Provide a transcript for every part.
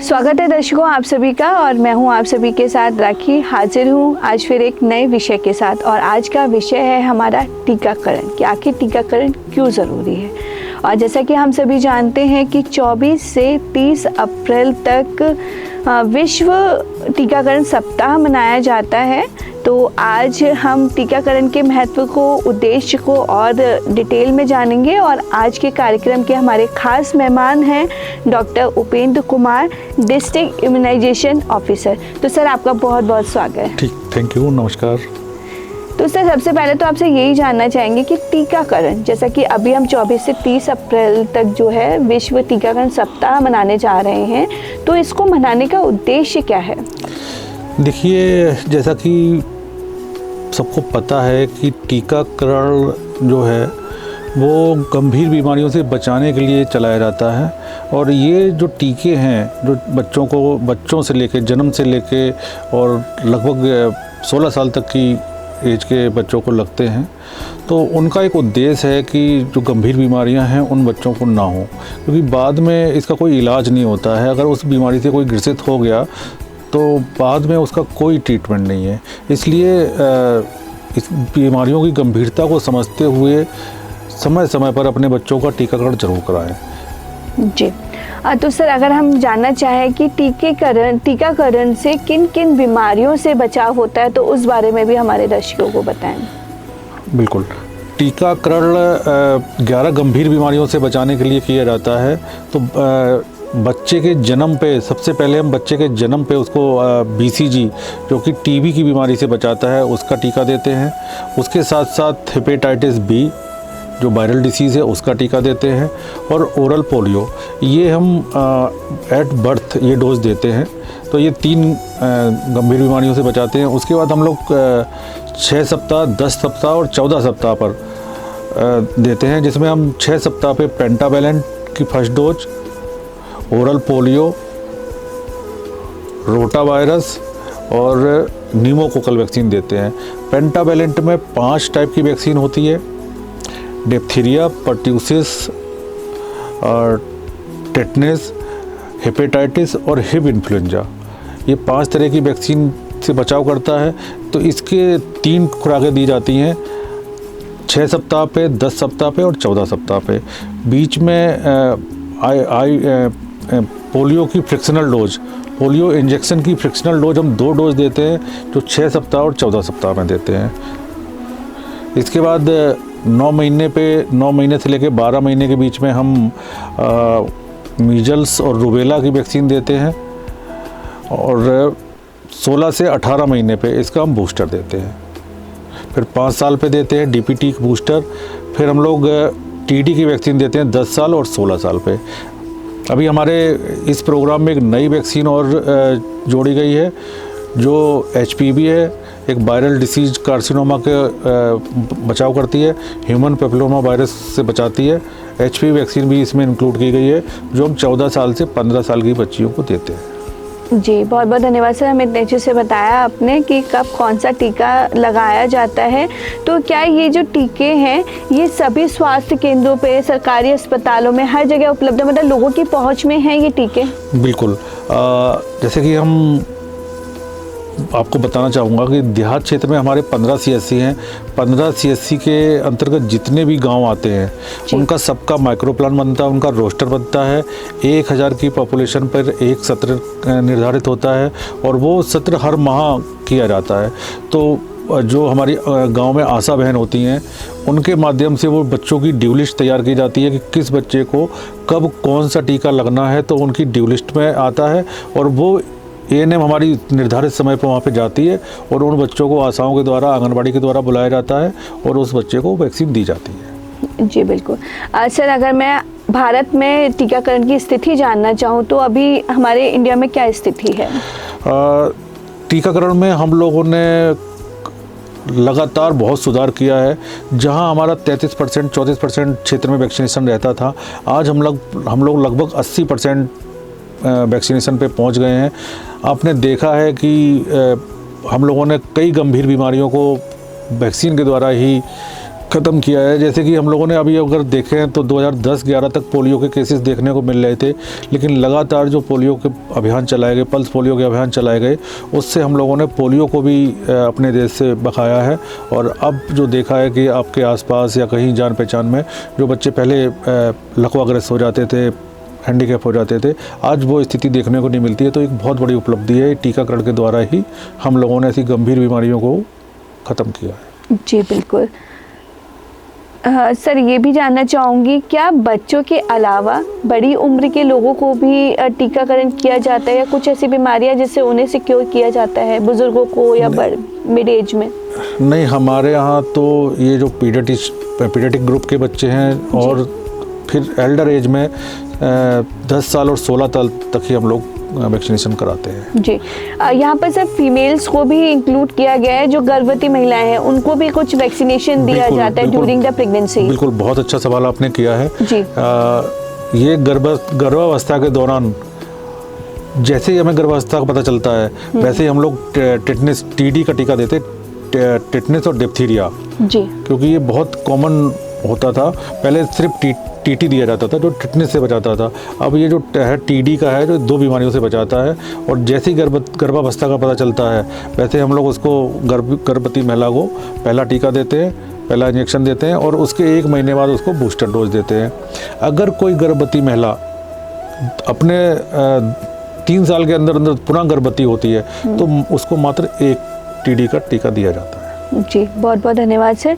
स्वागत है दर्शकों आप सभी का, और मैं हूं आप सभी के साथ राखी। हाजिर हूं आज फिर एक नए विषय के साथ, और आज का विषय है हमारा टीकाकरण, कि आखिर टीकाकरण क्यों ज़रूरी है। और जैसा कि हम सभी जानते हैं कि 24 से 30 अप्रैल तक विश्व टीकाकरण सप्ताह मनाया जाता है। तो आज हम टीकाकरण के महत्व को, उद्देश्य को और डिटेल में जानेंगे। और आज के कार्यक्रम के हमारे खास मेहमान हैं doctor Upendra Kumar, district immunization officer. तो सर आपका बहुत बहुत स्वागत है। ठीक, थैंक यू, नमस्कार। तो सर सबसे पहले तो आपसे यही जानना चाहेंगे कि टीकाकरण, जैसा कि अभी हम 24 से 30 अप्रैल तक जो है विश्व टीकाकरण सप्ताह मनाने जा रहे हैं, तो इसको मनाने का उद्देश्य क्या है? देखिए, जैसा कि सबको पता है कि टीकाकरण जो है वो गंभीर बीमारियों से बचाने के लिए चलाया जाता है। और ये जो टीके हैं जो बच्चों से लेके, जन्म से लेके और लगभग 16 साल तक की एज के बच्चों को लगते हैं, तो उनका एक उद्देश्य है कि जो गंभीर बीमारियां हैं उन बच्चों को ना हो, क्योंकि बाद में इसका कोई इलाज नहीं होता है। अगर उस बीमारी से कोई ग्रसित हो गया तो बाद में उसका कोई ट्रीटमेंट नहीं है। इसलिए इस बीमारियों की गंभीरता को समझते हुए समय समय पर अपने बच्चों का टीकाकरण जरूर कराएं। जी, तो सर अगर हम जानना चाहें कि टीकाकरण से किन किन बीमारियों से बचाव होता है, तो उस बारे में भी हमारे दर्शकों को बताएं। बिल्कुल, टीकाकरण 11 गंभीर बीमारियों से बचाने के लिए किया जाता है। तो बच्चे के जन्म पे, सबसे पहले हम बच्चे के जन्म पे उसको BCG जो कि टीबी की बीमारी से बचाता है, उसका टीका देते हैं। उसके साथ साथ हेपेटाइटिस B जो वायरल डिसीज़ है उसका टीका देते हैं, और ओरल पोलियो, ये हम एट बर्थ ये डोज देते हैं। तो ये 3 गंभीर बीमारियों से बचाते हैं। उसके बाद हम लोग 6 सप्ताह, 10 सप्ताह और 14 सप्ताह पर देते हैं, जिसमें हम 6 सप्ताह पे पेंटावैलेंट की first dose, oral polio, rota virus और न्यूमोकोकल वैक्सीन देते हैं। पेंटावैलेंट में 5 टाइप की वैक्सीन होती है: डिप्थीरिया, पर्ट्यूसिस और टेटनस, हेपेटाइटिस और हिब इन्फ्लुएंजा। ये 5 तरह की वैक्सीन से बचाव करता है। तो इसके 3 खुराकें दी जाती हैं, 6 सप्ताह पे, 10 सप्ताह पे और 14 सप्ताह पे। बीच में पोलियो की फ्रिक्शनल डोज, पोलियो इंजेक्शन की फ्रिक्शनल डोज हम 2 डोज देते हैं, जो 6 सप्ताह और 14 सप्ताह में देते हैं। इसके बाद 9 महीने से लेकर 12 महीने के बीच में हम मीजल्स और रूबेला की वैक्सीन देते हैं, और 16 से 18 महीने पे इसका हम बूस्टर देते हैं। फिर 5 साल पे देते हैं DPT बूस्टर। फिर हम लोग TD की वैक्सीन देते हैं 10 साल और 16 साल पे। अभी हमारे इस प्रोग्राम में एक नई वैक्सीन और जोड़ी गई है, जो HPV है, एक वायरल डिसीज कार्सिनोमा के बचाव करती है, ह्यूमन पेपिलोमा वायरस से बचाती है। HPV वैक्सीन भी इसमें इंक्लूड की गई है, जो हम 14 साल से 15 साल की बच्चियों को देते हैं। जी, बहुत बहुत धन्यवाद सर, हमें इतने अच्छे से बताया आपने कि कब कौन सा टीका लगाया जाता है। तो क्या ये जो टीके हैं ये सभी स्वास्थ्य केंद्रों पे, सरकारी अस्पतालों में, हर जगह उपलब्ध है, मतलब लोगों की पहुंच में हैं ये टीके? बिल्कुल, जैसे कि हम आपको बताना चाहूँगा कि देहात क्षेत्र में हमारे 15 CSC हैं। 15 CSC के अंतर्गत जितने भी गांव आते हैं उनका सबका माइक्रो प्लान बनता है, उनका रोस्टर बनता है। 1000 की पॉपुलेशन पर एक सत्र निर्धारित होता है, और वो सत्र हर माह किया जाता है। तो जो हमारी गांव में आशा बहन होती हैं, उनके माध्यम से वो बच्चों की ड्यू लिस्ट तैयार की जाती है कि किस बच्चे को कब कौन सा टीका लगना है, तो उनकी ड्यू लिस्ट में आता है, और वो ANM हमारी निर्धारित समय पर वहाँ पे जाती है, और उन बच्चों को आशाओं के द्वारा, आंगनबाड़ी के द्वारा बुलाया जाता है, और उस बच्चे को वैक्सीन दी जाती है। जी बिल्कुल। सर अगर मैं भारत में टीकाकरण की स्थिति जानना चाहूँ, तो अभी हमारे इंडिया में क्या स्थिति है? टीकाकरण में हम लोगों ने लगातार बहुत सुधार किया है। जहां हमारा 33%, 34% क्षेत्र में वैक्सीनेशन रहता था, आज हम लोग लगभग 80% वैक्सीनेशन पे पहुंच गए हैं। आपने देखा है कि हम लोगों ने कई गंभीर बीमारियों को वैक्सीन के द्वारा ही ख़त्म किया है। जैसे कि हम लोगों ने अभी अगर देखें तो 2010-11 तक पोलियो के केसेस देखने को मिल रहे थे, लेकिन लगातार जो पोलियो के अभियान चलाए गए, पल्स पोलियो के अभियान चलाए गए, उससे हम लोगों ने पोलियो को भी अपने देश से बचाया है। और अब जो देखा है कि आपके आसपास या कहीं जान पहचान में जो बच्चे पहले लकवाग्रस्त हो जाते थे, हैंडीकैप हो जाते थे, आज वो स्थिति देखने को नहीं मिलती है। तो एक बहुत बड़ी उपलब्धि है, टीकाकरण के द्वारा ही हम लोगों ने ऐसी गंभीर बीमारियों को ख़त्म किया है। जी बिल्कुल। सर ये भी जानना चाहूँगी, क्या बच्चों के अलावा बड़ी उम्र के लोगों को भी टीकाकरण किया जाता है, या कुछ ऐसी बीमारियां जिससे उन्हें सिक्योर किया जाता है, बुजुर्गों को या मिड एज में? नहीं, हमारे यहाँ तो ये जो पीडियाट्रिक ग्रुप के बच्चे हैं और फिर एल्डर एज में 10 साल और 16 साल तक ही हम लोग वैक्सीनेशन कराते हैं। जी, यहाँ पर सर फीमेल्स को भी इंक्लूड किया गया है, जो गर्भवती महिलाएं हैं उनको भी कुछ वैक्सीनेशन दिया जाता है ड्यूरिंग द प्रेगनेंसी? बिल्कुल, बहुत अच्छा सवाल आपने किया है जी। ये गर्भावस्था के दौरान जैसे ही हमें गर्भावस्था का पता चलता है, वैसे ही हम लोग टेटनस TD का टीका देते, टेटनस और डिप्थीरिया जी, क्योंकि ये बहुत कॉमन होता था। पहले सिर्फ TT दिया जाता था जो टेटनस से बचाता था। अब ये जो है TD का है जो 2 बीमारियों से बचाता है। और जैसे ही गर्भावस्था का पता चलता है, वैसे हम लोग उसको गर्भवती महिला को पहला टीका देते हैं, पहला इंजेक्शन देते हैं और उसके 1 महीने बाद उसको बूस्टर डोज देते हैं। अगर कोई गर्भवती महिला अपने 3 साल के अंदर अंदर पुनः गर्भवती होती है तो उसको मात्र 1 TD का टीका दिया जाता है। जी, बहुत बहुत धन्यवाद सर।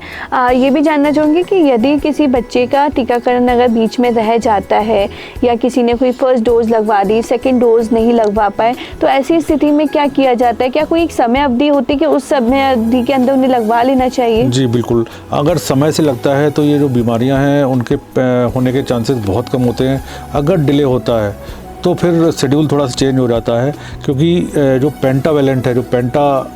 ये भी जानना चाहूँगी कि यदि किसी बच्चे का टीकाकरण अगर बीच में रह जाता है, या किसी ने कोई फर्स्ट डोज लगवा दी, सेकंड डोज नहीं लगवा पाए, तो ऐसी स्थिति में क्या किया जाता है? क्या कोई एक समय अवधि होती है कि उस समय अवधि के अंदर उन्हें लगवा लेना चाहिए? जी बिल्कुल, अगर समय से लगता है तो ये जो बीमारियाँ हैं उनके होने के चांसेस बहुत कम होते हैं। अगर डिले होता है तो फिर शेड्यूल थोड़ा सा चेंज हो जाता है, क्योंकि जो पेंटावेलेंट है, जो पेंटा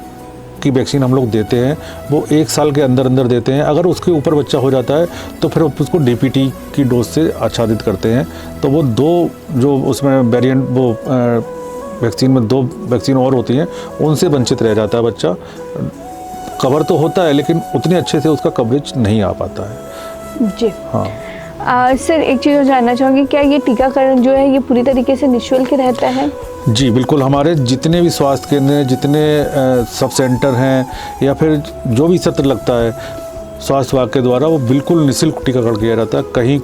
की वैक्सीन हम लोग देते हैं वो 1 साल के अंदर अंदर देते हैं। अगर उसके ऊपर बच्चा हो जाता है तो फिर उसको DPT की डोज से आच्छादित करते हैं। तो वो 2 जो उसमें वेरिएंट वो वैक्सीन में 2 वैक्सीन और होती हैं, उनसे वंचित रह जाता है बच्चा। कवर तो होता है लेकिन उतने अच्छे से उसका कवरेज नहीं आ पाता है। जी हाँ। सर एक चीज़ जानना चाहूँगी, क्या ये टीकाकरण जो है ये पूरी तरीके से निःशुल्क रहता है? जी बिल्कुल, हमारे जितने भी स्वास्थ्य केंद्र हैं, जितने सब सेंटर हैं या फिर जो भी सत्र लगता है स्वास्थ्य विभाग के द्वारा, वो बिल्कुल निःशुल्क टीकाकरण किया जाता है। कहीं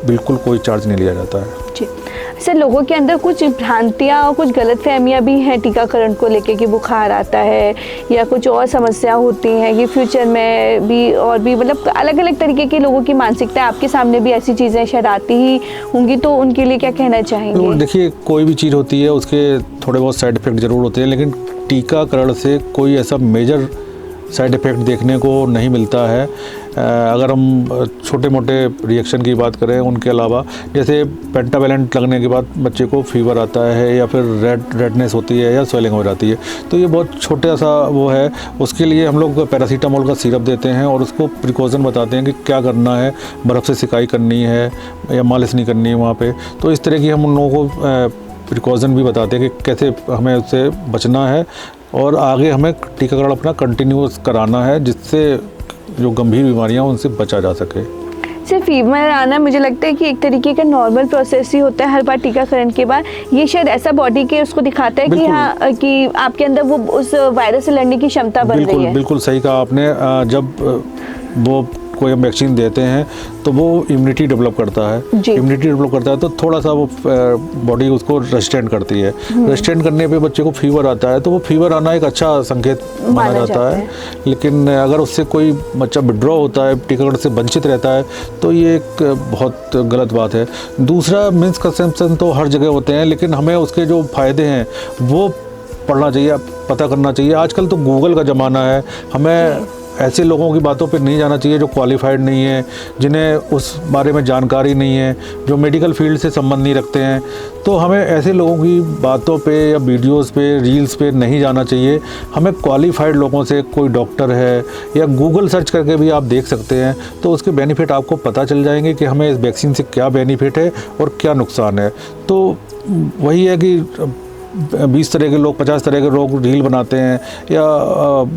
बिल्कुल कोई चार्ज नहीं लिया जाता है। जी सर, लोगों के अंदर कुछ भ्रांतियाँ और कुछ गलतफहमियाँ भी हैं टीकाकरण को लेके, कि बुखार आता है या कुछ और समस्या होती हैं कि फ्यूचर में भी, और भी मतलब अलग अलग तरीके की लोगों की मानसिकता है। आपके सामने भी ऐसी चीज़ें शायद आती ही होंगी, तो उनके लिए क्या कहना चाहेंगे? देखिए, कोई भी चीज़ होती है उसके थोड़े बहुत साइड इफ़ेक्ट ज़रूर होते हैं, लेकिन टीकाकरण से कोई ऐसा मेजर साइड इफ़ेक्ट देखने को नहीं मिलता है। अगर हम छोटे मोटे रिएक्शन की बात करें उनके अलावा, जैसे पेंटावेलेंट लगने के बाद बच्चे को फीवर आता है या फिर रेडनेस होती है या स्वेलिंग हो जाती है, तो ये बहुत छोटा सा वो है। उसके लिए हम लोग पैरासीटामोल का सिरप देते हैं और उसको प्रिकॉशन बताते हैं कि क्या करना है, बर्फ़ से सिकाई करनी है या मालिश नहीं करनी है वहाँ पर। तो इस तरह की हम उन लोगों को प्रिकॉशन भी बताते हैं कि कैसे हमें उससे बचना है और आगे हमें टीकाकरण अपना कंटिन्यूस कराना है, जिससे जो गंभीर बीमारियां उनसे बचा जा सके। सिर्फ फीवर आना मुझे लगता है कि एक तरीके का नॉर्मल प्रोसेस ही होता है हर बार टीकाकरण के बाद। ये शायद ऐसा बॉडी के उसको दिखाता है कि हाँ, कि आपके अंदर वो उस वायरस से लड़ने की क्षमता बन रही है। बिल्कुल सही कहा आपने। जब वो कोई हम वैक्सीन देते हैं तो वो इम्यूनिटी डेवलप करता है। इम्यूनिटी डेवलप करता है तो थोड़ा सा वो बॉडी उसको रेजिस्टेंट करती है। रेजिस्टेंट करने पे बच्चे को फीवर आता है तो वो फीवर आना एक अच्छा संकेत माना जाता है। लेकिन अगर उससे कोई बच्चा विड्रॉ होता है, टीकाकरण से वंचित रहता है, तो ये एक बहुत गलत बात है। दूसरा, मिसकंसेप्शन तो हर जगह होते हैं, लेकिन हमें उसके जो फ़ायदे हैं वो पढ़ना चाहिए, पता करना चाहिए। आजकल तो गूगल का ज़माना है, हमें ऐसे लोगों की बातों पे नहीं जाना चाहिए जो क्वालिफाइड नहीं है, जिन्हें उस बारे में जानकारी नहीं है, जो मेडिकल फील्ड से संबंध नहीं रखते हैं। तो हमें ऐसे लोगों की बातों पे या वीडियोस पे, रील्स पे नहीं जाना चाहिए। हमें क्वालिफाइड लोगों से, कोई डॉक्टर है या गूगल सर्च करके भी आप देख सकते हैं, तो उसके बेनिफिट आपको पता चल जाएंगे कि हमें इस वैक्सीन से क्या बेनिफिट है और क्या नुकसान है। तो वही है कि 20 तरह के लोग, 50 तरह के लोग रील बनाते हैं या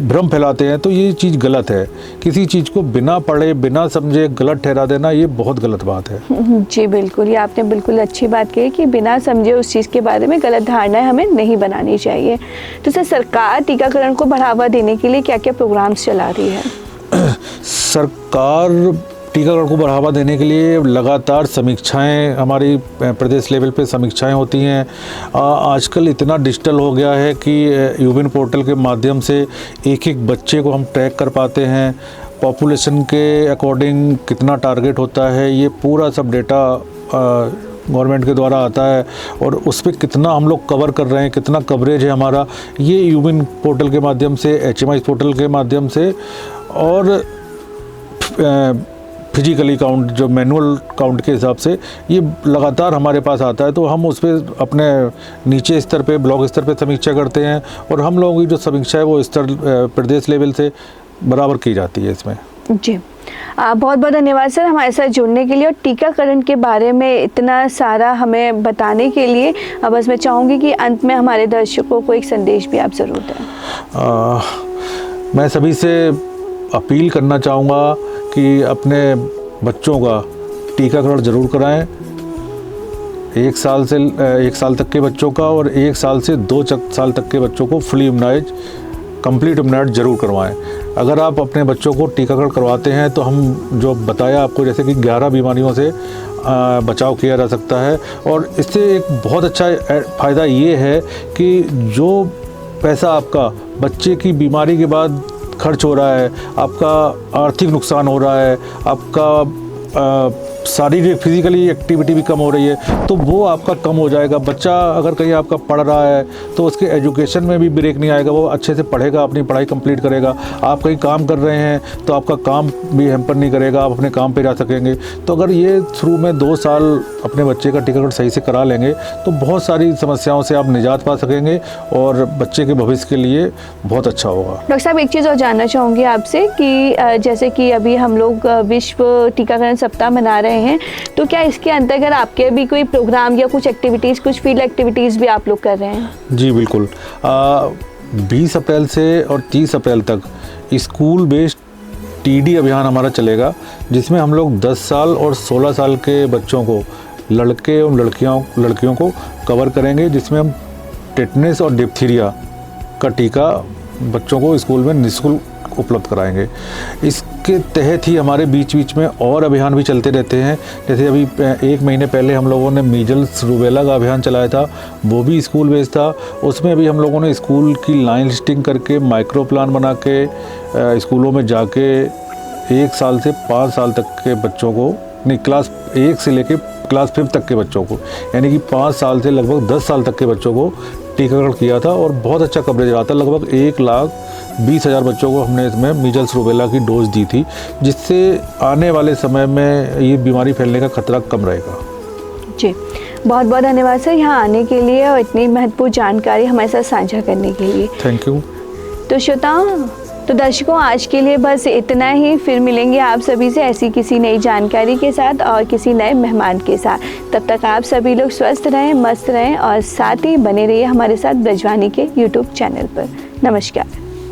भ्रम फैलाते हैं, तो ये चीज़ गलत है। किसी चीज़ को बिना पढ़े बिना समझे गलत ठहरा देना ये बहुत गलत बात है। जी बिल्कुल, ये आपने बिल्कुल अच्छी बात कही कि बिना समझे उस चीज़ के बारे में गलत धारणाएं हमें नहीं बनानी चाहिए। तो सर, सरकार टीकाकरण को बढ़ावा देने के लिए क्या क्या प्रोग्राम्स चला रही है? सरकार टीकाकरण को बढ़ावा देने के लिए लगातार समीक्षाएं, हमारी प्रदेश लेवल पे समीक्षाएं होती हैं। आजकल इतना डिजिटल हो गया है कि यूविन पोर्टल के माध्यम से एक एक बच्चे को हम ट्रैक कर पाते हैं। पॉपुलेशन के अकॉर्डिंग कितना टारगेट होता है, ये पूरा सब डेटा गवर्नमेंट के द्वारा आता है, और उस पर कितना हम लोग कवर कर रहे हैं, कितना कवरेज है हमारा, ये यूविन पोर्टल के माध्यम से, HMI पोर्टल के माध्यम से, और फिजिकली काउंट, जो मैनुअल काउंट के हिसाब से ये लगातार हमारे पास आता है। तो हम उस पर अपने नीचे स्तर पे, ब्लॉक स्तर पे समीक्षा करते हैं, और हम लोगों की जो समीक्षा है वो स्तर प्रदेश लेवल से बराबर की जाती है इसमें। जी, बहुत बहुत धन्यवाद सर हमारे साथ जुड़ने के लिए और टीकाकरण के बारे में इतना सारा हमें बताने के लिए। बस मैं चाहूँगी कि अंत में हमारे दर्शकों को एक संदेश भी आप ज़रूर दें। मैं सभी से अपील करना चाहूँगा कि अपने बच्चों का टीकाकरण ज़रूर कराएं। 1 साल तक के बच्चों का और 1 साल से 2 साल तक के बच्चों को फुली इम्यूनाइज, कंप्लीट इम्यूनाइज ज़रूर करवाएं। अगर आप अपने बच्चों को टीकाकरण करवाते हैं तो हम जो बताया आपको, जैसे कि 11 बीमारियों से बचाव किया जा सकता है। और इससे एक बहुत अच्छा फ़ायदा ये है कि जो पैसा आपका बच्चे की बीमारी के बाद खर्च हो रहा है, आपका आर्थिक नुकसान हो रहा है, आपका शारीरिक फिजिकली एक्टिविटी भी कम हो रही है, तो वो आपका कम हो जाएगा। बच्चा अगर कहीं आपका पढ़ रहा है तो उसके एजुकेशन में भी ब्रेक नहीं आएगा, वो अच्छे से पढ़ेगा, अपनी पढ़ाई कंप्लीट करेगा। आप कहीं काम कर रहे हैं तो आपका काम भी हैम्पर नहीं करेगा, आप अपने काम पे जा सकेंगे। तो अगर ये शुरू में 2 साल अपने बच्चे का टीकाकरण सही से करा लेंगे तो बहुत सारी समस्याओं से आप निजात पा सकेंगे और बच्चे के भविष्य के लिए बहुत अच्छा होगा। डॉक्टर साहब, एक चीज़ और जानना चाहूँगी आपसे कि जैसे कि अभी हम लोग विश्व टीकाकरण सप्ताह मना रहे हैं, तो क्या इसके अंतर्गत आपके भी कोई प्रोग्राम या कुछ एक्टिविटीज़, कुछ फील्ड एक्टिविटीज़ भी आप लोग कर रहे हैं? जी बिल्कुल। 20 अप्रैल से और 30 अप्रैल तक स्कूल बेस्ड TD अभियान हमारा चलेगा, जिसमें हम लोग 10 साल और 16 साल के बच्चों को, लड़के और लड़कियों को कवर करेंगे, जिसमें हम टेटनस और डिप्थीरिया का टीका बच्चों को स्कूल में निःशुल्क उपलब्ध कराएंगे। इसके तहत ही हमारे बीच में और अभियान भी चलते रहते हैं। जैसे अभी 1 महीने पहले हम लोगों ने मीजल्स रूबेला का अभियान चलाया था, वो भी स्कूल बेस्ड था। उसमें भी हम लोगों ने स्कूल की लाइन लिस्टिंग करके, माइक्रो प्लान बना के स्कूलों में जाके 1 साल से 5 साल तक के बच्चों को, नहीं, क्लास 1 से लेके क्लास 5 तक के बच्चों को, यानी कि 5 साल से लगभग 10 साल तक के बच्चों को टीकाकरण किया था और बहुत अच्छा कवरेज रहा था। लगभग 1,20,000 बच्चों को हमने इसमें मीजल्स रूबेला की डोज दी थी, जिससे आने वाले समय में ये बीमारी फैलने का खतरा कम रहेगा। जी, बहुत बहुत धन्यवाद सर यहाँ आने के लिए और इतनी महत्वपूर्ण जानकारी हमारे साथ साझा करने के लिए। Thank you. तो श्रोताओं, तो दर्शकों, आज के लिए बस इतना ही। फिर मिलेंगे आप सभी से ऐसी किसी नई जानकारी के साथ और किसी नए मेहमान के साथ। तब तक आप सभी लोग स्वस्थ रहें, मस्त रहें और साथ ही बने रहिए हमारे साथ ब्रजवाणी के YouTube चैनल पर। नमस्कार।